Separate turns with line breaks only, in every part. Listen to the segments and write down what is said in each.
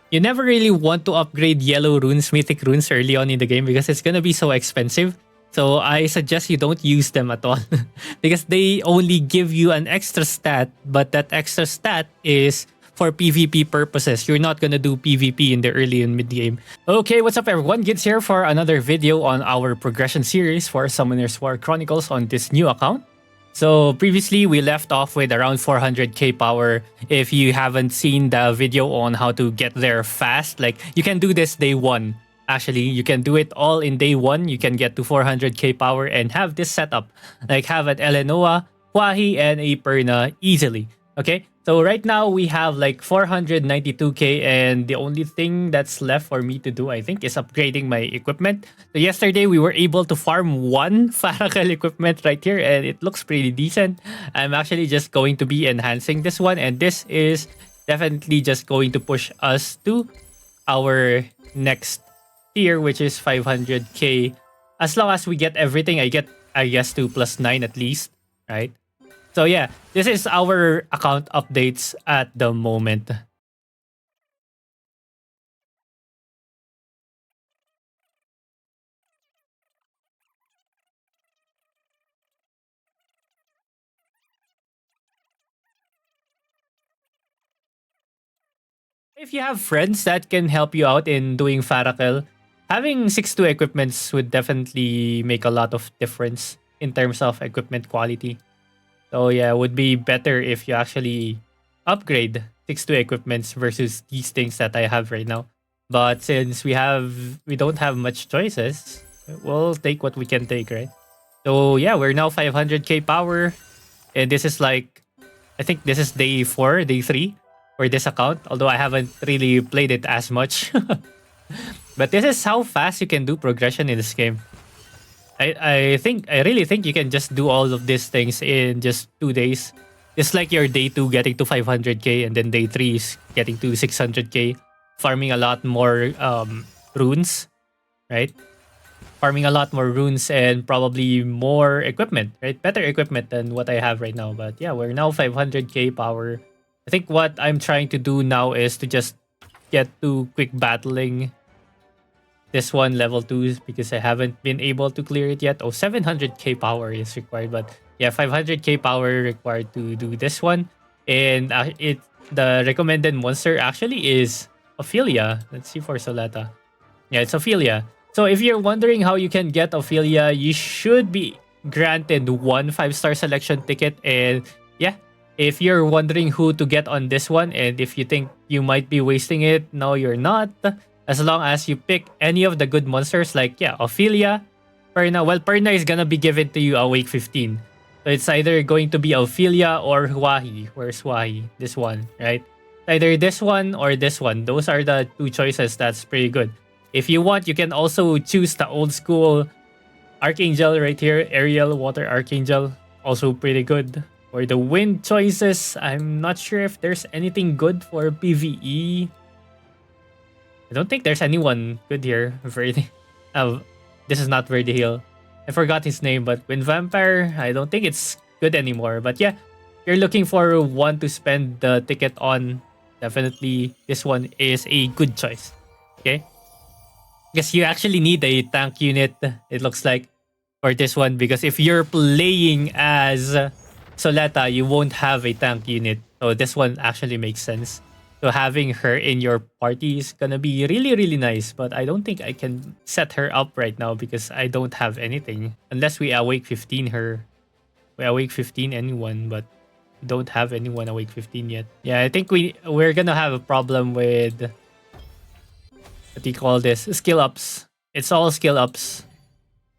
You never really want to upgrade yellow runes, mythic runes early on in the game because it's gonna be so expensive. So I suggest you don't use them at all because they only give you an extra stat, but that extra stat is for PvP purposes. You're not gonna do PvP in the early and mid game. Okay, what's up everyone? Gits here for another video on our progression series for Summoners War Chronicles on this new account. So previously we left off with around 400k power. If you haven't seen the video on how to get there fast, like you can do this day one. Actually, you can do it all in day one. You can get to 400k power and have this setup. Like have an Elenoa, Huahi, and a Perna easily. Okay, so right now we have like 492k, and the only thing that's left for me to do, I think, is upgrading my equipment. So yesterday we were able to farm one Faracal equipment right here, and it looks pretty decent. I'm actually just going to be enhancing this one, and this is definitely just going to push us to our next tier, which is 500k. As long as we get everything, I get, I guess, to +9 at least, right? So yeah, this is our account updates at the moment. If you have friends that can help you out in doing Farakel, having 6-2 equipments would definitely make a lot of difference in terms of equipment quality. So yeah, it would be better if you actually upgrade 6-2 equipments versus these things that I have right now. But since we don't have much choices, we'll take what we can take, right? So yeah, we're now 500k power, and this is like, I think this is day 4, day 3 for this account. Although I haven't really played it as much, but this is how fast you can do progression in this game. I really think you can just do all of these things in just 2 days. It's like your day 2 getting to 500k, and then day 3 is getting to 600k, farming a lot more runes, right? Farming a lot more runes and probably more equipment, right? Better equipment than what I have right now. But yeah, we're now 500k power. I think what I'm trying to do now is to just get to quick battling this one level 2 because I haven't been able to clear it yet. Oh, 700k power is required, but yeah, 500k power required to do this one. And the recommended monster actually is Ophelia. Let's see for Soleta. Yeah, it's Ophelia. So if you're wondering how you can get Ophelia, you should be granted one 5-star selection ticket. And yeah, if you're wondering who to get on this one, and if you think you might be wasting it, no, you're not. As long as you pick any of the good monsters, like, yeah, Ophelia, Perna. Well, Perna is gonna be given to you awake 15. So it's either going to be Ophelia or Huahi. Where's Huahi? This one, right? Either this one or this one. Those are the two choices. That's pretty good. If you want, you can also choose the old school Archangel right here. Aerial Water Archangel. Also pretty good. For the wind choices, I'm not sure if there's anything good for PvE. I don't think there's anyone good here. Verde. Oh, this is not Verde Hill. I forgot his name, but Wind Vampire, I don't think it's good anymore. But yeah, if you're looking for one to spend the ticket on, definitely this one is a good choice. Okay? Because you actually need a tank unit, it looks like, for this one. Because if you're playing as Soleta, you won't have a tank unit. So this one actually makes sense. So having her in your party is gonna be really, really nice. But I don't think I can set her up right now because I don't have anything. Unless we awake 15 her. We awake 15 anyone, but don't have anyone awake 15 yet. Yeah, I think we're gonna have a problem with, what do you call this? Skill ups. It's all skill ups.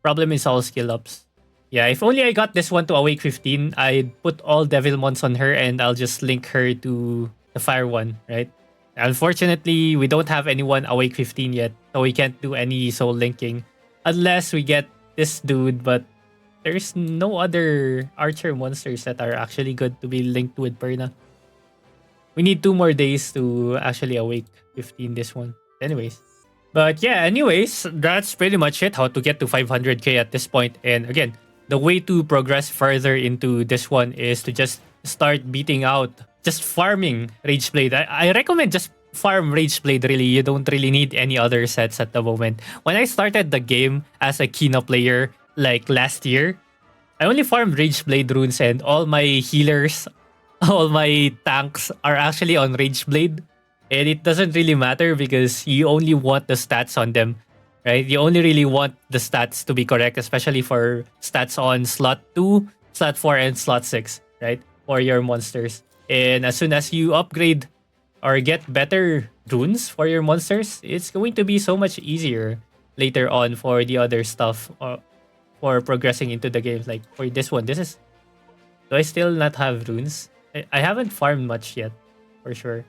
Problem is all skill ups. Yeah, if only I got this one to awake 15, I'd put all Devilmons on her and I'll just link her to the fire one, right? Unfortunately, we don't have anyone awake 15 yet, so we can't do any soul linking unless we get this dude. But there's no other archer monsters that are actually good to be linked with Perna. We need 2 more days to actually awake 15 this one. Anyways. But yeah, anyways, that's pretty much it. How to get to 500k at this point. And again, the way to progress further into this one is to just start beating out, just farming Rageblade. I recommend just farm Rageblade really. You don't really need any other sets at the moment. When I started the game as a Kina player like last year, I only farmed Rageblade runes and all my healers, all my tanks are actually on Rageblade. And it doesn't really matter because you only want the stats on them, right? You only really want the stats to be correct, especially for stats on slot 2, slot 4, and slot 6, right? For your monsters. And as soon as you upgrade or get better runes for your monsters, it's going to be so much easier later on for the other stuff for progressing into the game. Like for this one, this is. Do I still not have runes? I haven't farmed much yet, for sure.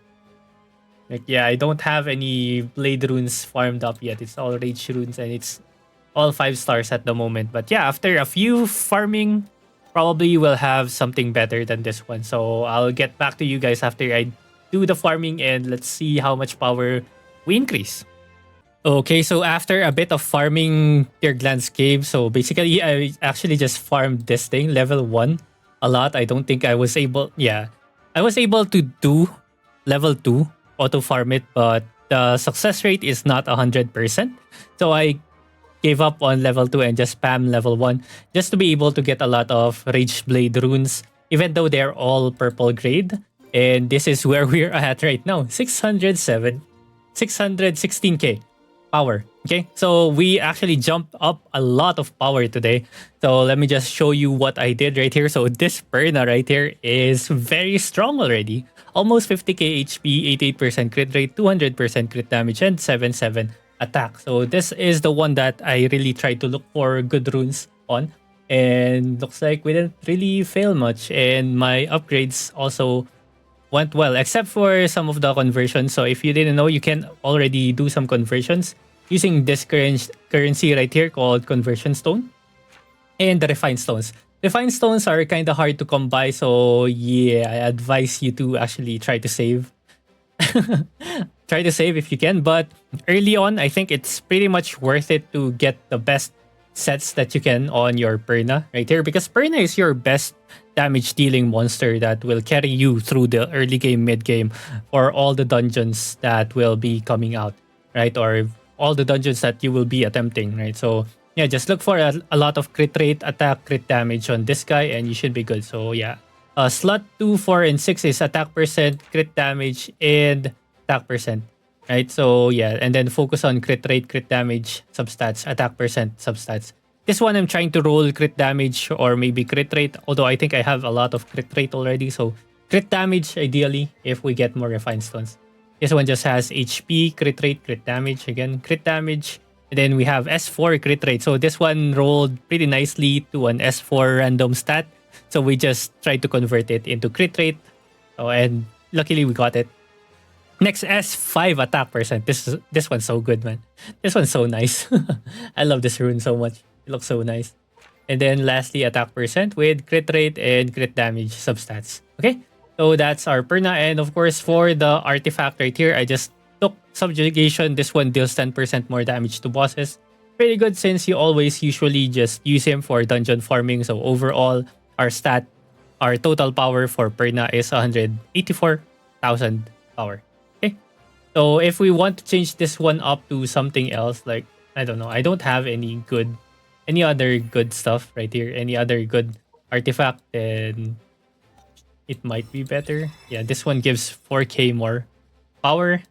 Like, yeah, I don't have any blade runes farmed up yet. It's all rage runes and it's all 5 stars at the moment. But yeah, after a few farming, probably will have something better than this one. So I'll get back to you guys after I do the farming and let's see how much power we increase. Okay, so after a bit of farming Tier Glance Cave, so basically I actually just farmed this thing, level 1, a lot. I don't think I was able, yeah. I was able to do level 2, auto farm it, but the success rate is not 100%. So I gave up on level 2 and just spam level 1 just to be able to get a lot of Rage Blade runes, even though they're all purple grade. And this is where we're at right now, 616k power. Okay, so we actually jumped up a lot of power today. So let me just show you what I did right here. So this Perna right here is very strong already. Almost 50k HP, 88% crit rate, 200% crit damage, and 7/7 attack. So this is the one that I really tried to look for good runes on. And looks like we didn't really fail much. And my upgrades also went well, except for some of the conversions. So if you didn't know, you can already do some conversions using this currency right here called Conversion Stone and the Refined Stones. Refined Stones are kind of hard to come by, so yeah, I advise you to actually try to save. Try to save if you can, but early on, I think it's pretty much worth it to get the best sets that you can on your Perna right here, because Perna is your best damage dealing monster that will carry you through the early game, mid game, or all the dungeons that will be coming out, right? Or all the dungeons that you will be attempting, right? So yeah, just look for a lot of crit rate, attack, crit damage on this guy, and you should be good. So yeah, slot 2, 4, and 6 is attack percent, crit damage, and attack percent, right? So yeah, and then focus on crit rate, crit damage, substats, attack percent, substats. This one I'm trying to roll crit damage or maybe crit rate, although I think I have a lot of crit rate already. So crit damage ideally if we get more refined stones. This one just has HP, crit rate, crit damage, again, crit damage. And then we have S4 crit rate. So this one rolled pretty nicely to an S4 random stat. So we just tried to convert it into crit rate. Oh, and luckily we got it. Next, S5 attack percent. This one's so good, man. This one's so nice. I love this rune so much. It looks so nice. And then lastly, attack percent with crit rate and crit damage substats. Okay, so that's our Perna. And of course, for the artifact right here, I just took Subjugation. This one deals 10% more damage to bosses. Pretty good since you always usually just use him for dungeon farming. So overall, our total power for Perna is 184,000 power. Okay, so if we want to change this one up to something else, like, I don't know, I don't have any other good stuff right here, any other good artifact, then it might be better. Yeah, this one gives 4k more power,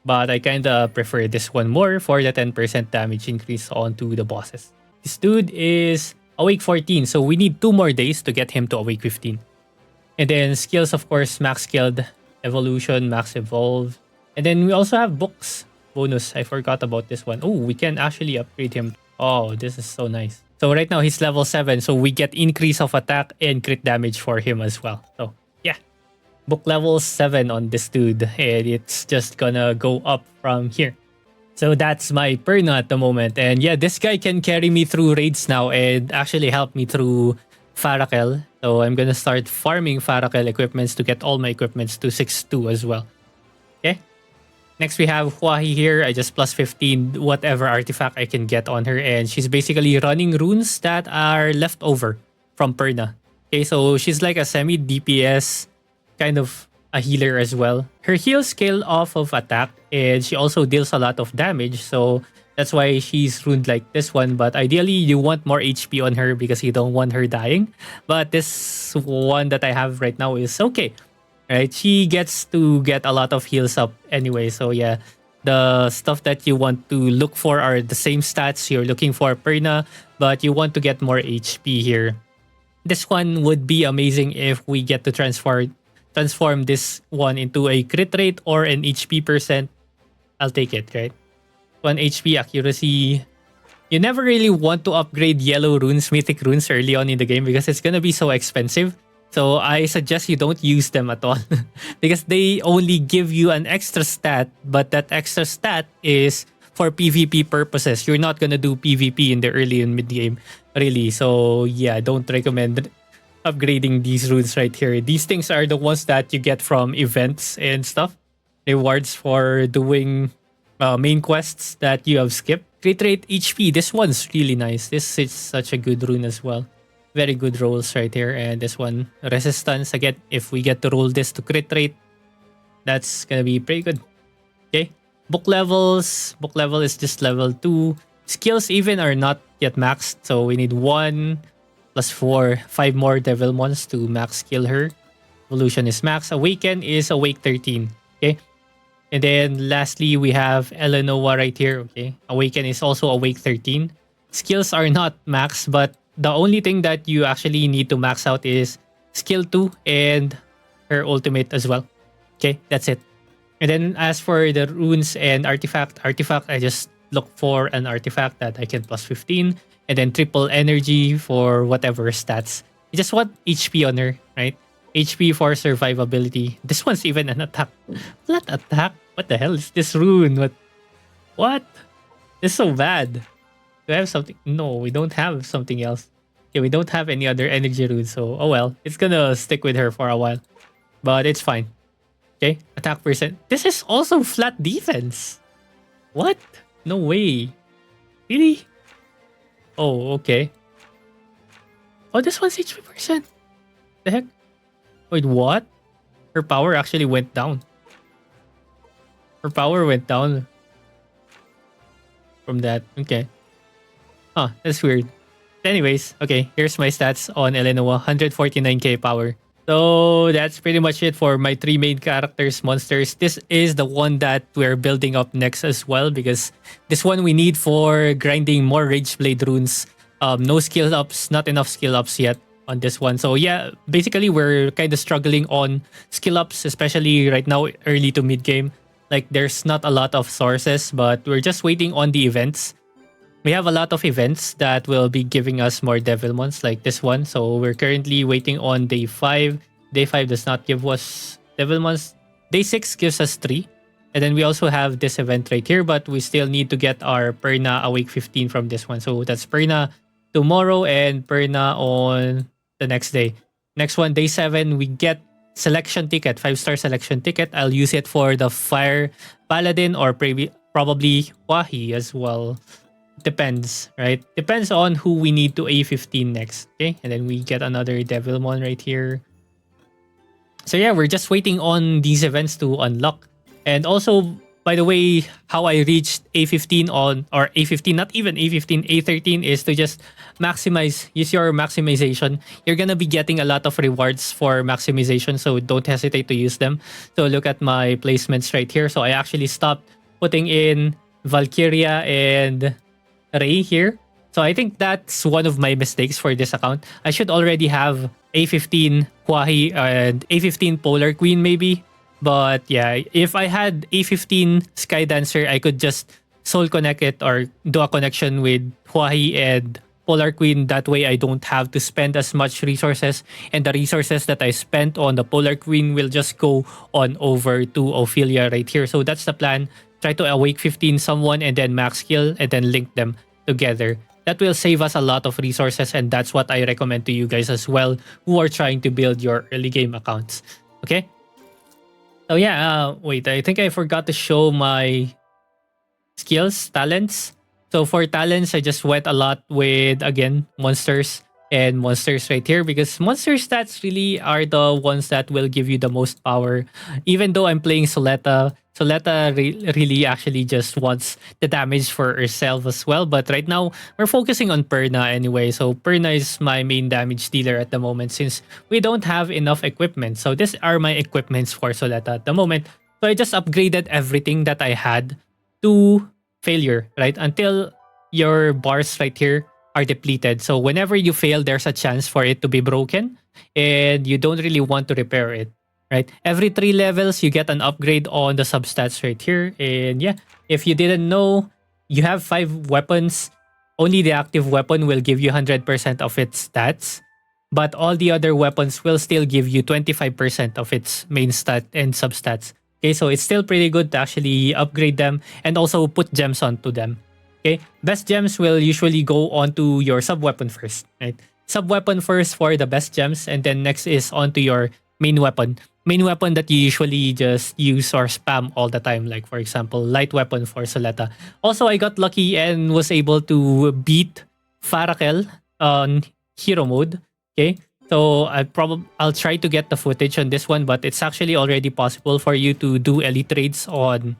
but I kind of prefer this one more for the 10% damage increase onto the bosses. This dude is Awake 14, so we need 2 more days to get him to Awake 15. And then skills, of course, max skilled, evolution, max evolve. And then we also have books bonus. I forgot about this one. Oh, we can actually upgrade him. Oh, this is so nice. So right now he's level 7, so we get increase of attack and crit damage for him as well. So yeah, book level 7 on this dude, and it's just gonna go up from here. So that's my Perna at the moment. And yeah, this guy can carry me through raids now and actually help me through Farakel. So I'm gonna start farming Farakel equipments to get all my equipments to 6-2 as well. Okay. Next we have Huahi here. I just plus 15 whatever artifact I can get on her. And she's basically running runes that are left over from Perna. Okay, so she's like a semi-DPS kind of a healer as well. Her heal scale off of attack, and she also deals a lot of damage. So that's why she's runed like this one. But ideally, you want more HP on her because you don't want her dying. But this one that I have right now is okay. Right? She gets to get a lot of heals up anyway. So yeah, the stuff that you want to look for are the same stats you're looking for Perna, but you want to get more HP here. This one would be amazing if we get to transform this one into a crit rate or an HP percent. I'll take it, right? 1 HP accuracy. You never really want to upgrade yellow runes, mythic runes early on in the game because it's gonna be so expensive. So I suggest you don't use them at all because they only give you an extra stat, but that extra stat is for PvP purposes. You're not gonna do PvP in the early and mid game, really. So yeah, don't recommend upgrading these runes right here. These things are the ones that you get from events and stuff. Rewards for doing main quests that you have skipped. Crit rate HP. This one's really nice. This is such a good rune as well. Very good rolls right here. And this one, resistance. Again, if we get to roll this to crit rate, that's gonna be pretty good. Okay. Book levels. Book level is just level 2. Skills even are not yet maxed. So we need 1 plus 4, 5 more Devilmons to max skill her. Evolution is max. Awaken is awake 13. Okay. And then lastly, we have Eleanor right here. Okay. Awaken is also awake 13. Skills are not max, but the only thing that you actually need to max out is skill 2 and her ultimate as well. Okay, that's it. And then as for the runes and artifact, I just look for an artifact that I can plus 15 and then triple energy for whatever stats. You just want HP on her, right? HP for survivability. This one's even an attack. Flat attack? What the hell is this rune? What? It's so bad. Do I have something? No, we don't have something else. Okay, we don't have any other energy rune, so oh well. It's gonna stick with her for a while. But it's fine. Okay, attack percent. This is also flat defense. What? No way. Really? Oh, okay. Oh, this one's HP percent. The heck? Wait, what? Her power actually went down. Her power went down from that. Okay. Huh, that's weird. Anyways, okay, here's my stats on Eleanor. 149k power. So that's pretty much it for my 3 main characters, monsters. This is the one that we're building up next as well because this one we need for grinding more Rage Blade runes. No skill ups, not enough skill ups yet on this one. So yeah, basically we're kind of struggling on skill ups, especially right now, early to mid game. Like there's not a lot of sources, but we're just waiting on the events. We have a lot of events that will be giving us more Devilmons like this one. So we're currently waiting on day 5. Day 5 does not give us Devilmons. Day 6 gives us 3. And then we also have this event right here, but we still need to get our Perna Awake 15 from this one. So that's Perna tomorrow and Perna on the next day. Next one, day 7, we get selection ticket, 5-star selection ticket. I'll use it for the Fire Paladin or probably Wahi as well. Depends, right? Depends on who we need to A15 next. Okay, and then we get another Devilmon right here. So yeah, we're just waiting on these events to unlock. And also, by the way, how I reached A15 on, or A15, not even A15, A13 is to just use your maximization. You're gonna be getting a lot of rewards for maximization, so don't hesitate to use them. So look at my placements right here. So I actually stopped putting in Valkyria and Ray here. So I think that's one of my mistakes for this account. I should already have A15 Kwahi and A15 Polar Queen maybe. But yeah, if I had A15 Sky Dancer, I could just soul connect it or do a connection with Kwahi and Polar Queen. That way I don't have to spend as much resources. And the resources that I spent on the Polar Queen will just go on over to Ophelia right here. So that's the plan. Try to awake 15 someone and then max skill and then link them together. That will save us a lot of resources, and that's what I recommend to you guys as well who are trying to build your early game accounts. Okay? So yeah, wait, I think I forgot to show my skills, talents. So for talents, I just went a lot with, again, monsters and monsters right here, because monster stats really are the ones that will give you the most power. Even though I'm playing Soleta, really actually just wants the damage for herself as well. But right now, we're focusing on Perna anyway. So Perna is my main damage dealer at the moment since we don't have enough equipment. So these are my equipments for Soleta at the moment. So I just upgraded everything that I had to failure, right? Until your bars right here are depleted. So whenever you fail, there's a chance for it to be broken and you don't really want to repair it, right? Every 3 levels, you get an upgrade on the substats right here. And yeah, if you didn't know, you have 5 weapons. Only the active weapon will give you 100% of its stats, but all the other weapons will still give you 25% of its main stat and substats. Okay, so it's still pretty good to actually upgrade them and also put gems onto them. Okay, best gems will usually go onto your sub weapon first, right? Sub weapon first for the best gems, and then next is onto your main weapon. Main weapon that you usually just use or spam all the time, like for example, light weapon for Soleta. Also, I got lucky and was able to beat Farakel on hero mode. Okay, so I'll try to get the footage on this one, but it's actually already possible for you to do elite trades on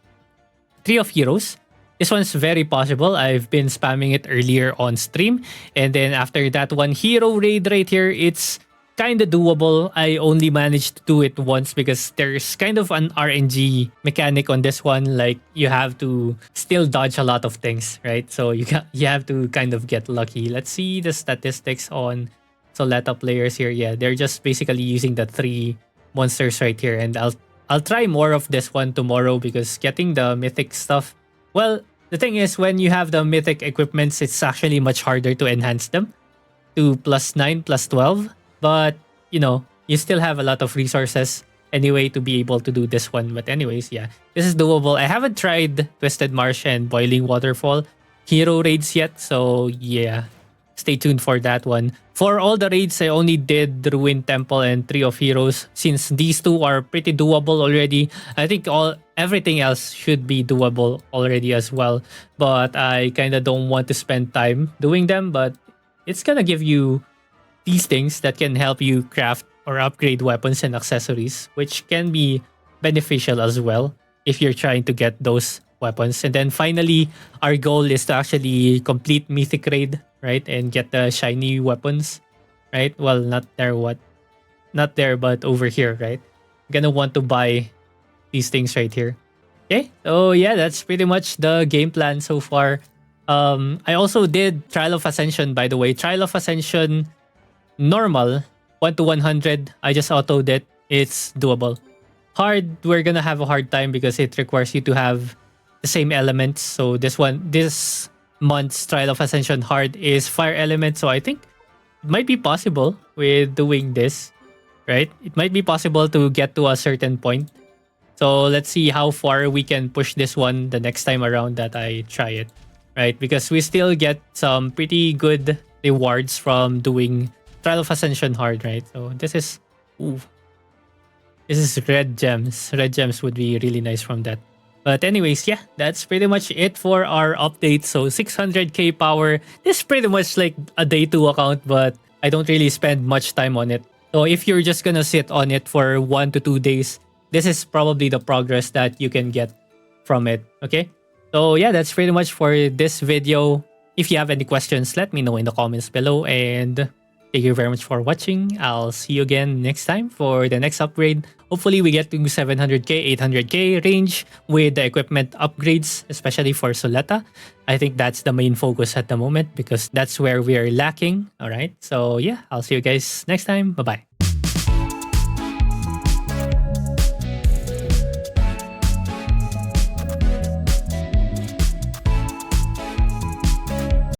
Tree of Heroes. This one's very possible. I've been spamming it earlier on stream. And then after that one hero raid right here, it's kind of doable. I only managed to do it once because there's kind of an RNG mechanic on this one. Like you have to still dodge a lot of things, right? So you have to kind of get lucky. Let's see the statistics on Soleta players here. Yeah, they're just basically using the 3 monsters right here. And I'll try more of this one tomorrow because getting the mythic stuff, well, the thing is, when you have the mythic equipments, it's actually much harder to enhance them to +9, +12. But, you still have a lot of resources anyway to be able to do this one. But anyways, yeah, this is doable. I haven't tried Twisted Marsh and Boiling Waterfall hero raids yet. So, yeah, stay tuned for that one. For all the raids, I only did Ruined Temple and Tree of Heroes. Since these two are pretty doable already, I think everything else should be doable already as well. But I kind of don't want to spend time doing them. But it's gonna give you these things that can help you craft or upgrade weapons and accessories, which can be beneficial as well if you're trying to get those weapons. And then finally, our goal is to actually complete Mythic Raid, right? And get the shiny weapons, right? Well, not there, but over here, right? Gonna want to buy these things right here. Okay, so yeah, that's pretty much the game plan so far. I also did Trial of Ascension, by the way. Trial of Ascension normal 1 to 100. I just autoed it. It's doable. Hard, we're gonna have a hard time because it requires you to have the same elements. So this month's Trial of Ascension hard is fire element. So I think it might be possible with doing this, right? It might be possible to get to a certain point. So let's see how far we can push this one the next time around that I try it, right? Because we still get some pretty good rewards from doing Trial of Ascension hard, right? So this is red gems. Red gems would be really nice from that. But anyways, yeah, that's pretty much it for our update. So 600k power. This is pretty much like a day 2 account, but I don't really spend much time on it. So if you're just gonna sit on it for 1 to 2 days, this is probably the progress that you can get from it. Okay? So yeah, that's pretty much for this video. If you have any questions, let me know in the comments below. And thank you very much for watching. I'll see you again next time for the next upgrade. Hopefully we get to 700k, 800k range with the equipment upgrades, especially for Soleta. I think that's the main focus at the moment because that's where we are lacking. All right. So yeah, I'll see you guys next time. Bye-bye.